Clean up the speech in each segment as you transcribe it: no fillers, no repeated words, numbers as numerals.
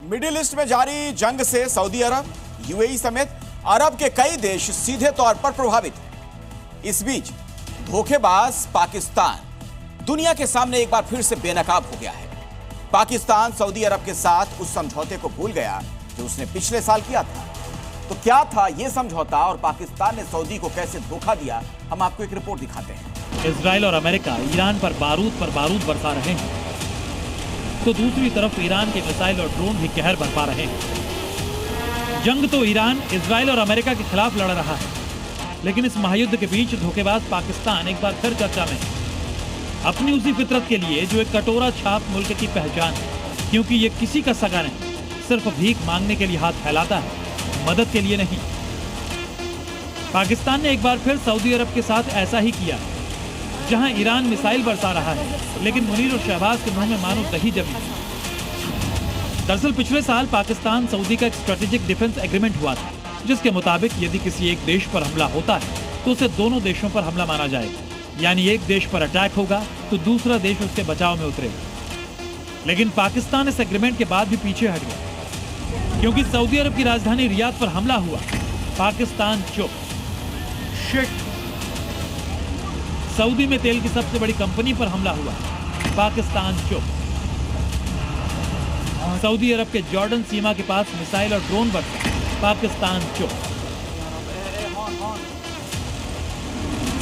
Middle east में जारी जंग से सऊदी अरब, यूएई समेत अरब के कई देश सीधे तौर पर प्रभावित। इस बीच धोखेबाज पाकिस्तान दुनिया के सामने एक बार फिर से बेनकाब हो गया है। पाकिस्तान सऊदी अरब के साथ उस समझौते को भूल गया जो उसने पिछले साल किया था। तो क्या था यह समझौता और पाकिस्तान ने सऊदी को कैसे धोखा दिया, हम आपको एक रिपोर्ट दिखाते हैं। इजराइल और अमेरिका ईरान पर बारूद बरसा रहे हैं, तो दूसरी तरफ ईरान के मिसाइल और ड्रोन भी कहर बरपा रहे हैं। जंग तो ईरान, इजराइल और अमेरिका के खिलाफ लड़ रहा है, लेकिन इस महायुद्ध के बीच धोखेबाज पाकिस्तान एक बार फिर चर्चा में है। अपनी उसी फितरत के लिए जो एक कटोरा छाप मुल्क की पहचान है, क्योंकि ये किसी का सगा नहीं, सिर्फ भीख मांगने के लिए हाथ फैलाता है, मदद के लिए नहीं। पाकिस्तान ने एक बार फिर सऊदी अरब के साथ ऐसा ही किया, जहां ईरान मिसाइल बरसा रहा है, लेकिन मुनीर और शहबाज के मुंह में मानो दही जमी। दरअसल पिछले साल पाकिस्तान सऊदी का एक स्ट्रेटेजिक डिफेंस एग्रीमेंट हुआ था, जिसके मुताबिक यदि किसी एक देश पर हमला होता है तो उसे दोनों देशों पर हमला माना जाएगा, यानी एक देश पर अटैक होगा तो दूसरा देश उसके बचाव में उतरेगा। लेकिन पाकिस्तान इस एग्रीमेंट के बाद भी पीछे हट गया, क्योंकि सऊदी अरब की राजधानी रियाद पर हमला हुआ, पाकिस्तान चुप। शिट। सऊदी में तेल की सबसे बड़ी कंपनी पर हमला हुआ, पाकिस्तान चुप। सऊदी अरब के जॉर्डन सीमा के पास मिसाइल और ड्रोन बरसा, पाकिस्तान चुप।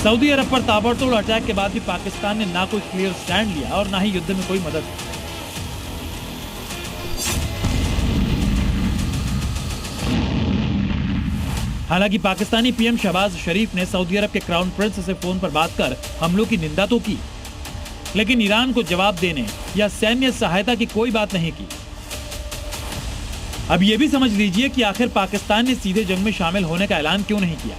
सऊदी अरब पर ताबड़तोड़ अटैक के बाद भी पाकिस्तान ने ना कोई क्लियर स्टैंड लिया और ना ही युद्ध में कोई मदद। हालांकि पाकिस्तानी पीएम शहबाज शरीफ ने सऊदी अरब के क्राउन प्रिंस से फोन पर बात कर हमलों की निंदा तो की, लेकिन ईरान को जवाब देने या सैन्य सहायता की कोई बात नहीं की। अब यह भी समझ लीजिए कि आखिर पाकिस्तान ने सीधे जंग में शामिल होने का ऐलान क्यों नहीं किया।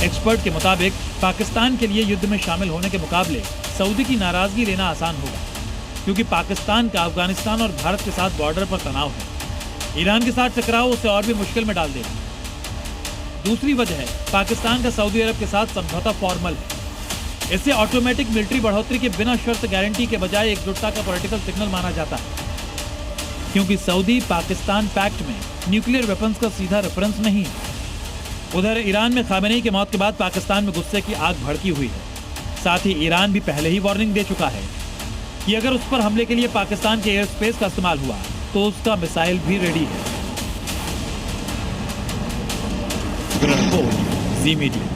एक्सपर्ट के मुताबिक पाकिस्तान के लिए युद्ध में शामिल होने के मुकाबले सऊदी की नाराजगी लेना आसान होगा, क्योंकि पाकिस्तान का अफगानिस्तान और भारत के साथ बॉर्डर पर तनाव है। ईरान के साथ टकराव उसे और भी मुश्किल में डाल देगा। दूसरी वजह है पाकिस्तान का सऊदी अरब के साथ समझौता फॉर्मल है। इसे ऑटोमेटिक मिलिट्री बढ़ोतरी के बिना शर्त गारंटी के बजाय एकजुटता का पॉलिटिकल सिग्नल माना जाता है, क्योंकि सऊदी पाकिस्तान पैक्ट में न्यूक्लियर वेपन्स का सीधा रेफरेंस नहीं है। उधर ईरान में खामेनेई की मौत के बाद पाकिस्तान में गुस्से की आग भड़की हुई है। साथ ही ईरान भी पहले ही वार्निंग दे चुका है कि अगर उस पर हमले के लिए पाकिस्तान के एयर स्पेस का इस्तेमाल हुआ तो उसका मिसाइल भी रेडी है। जी मीडिया।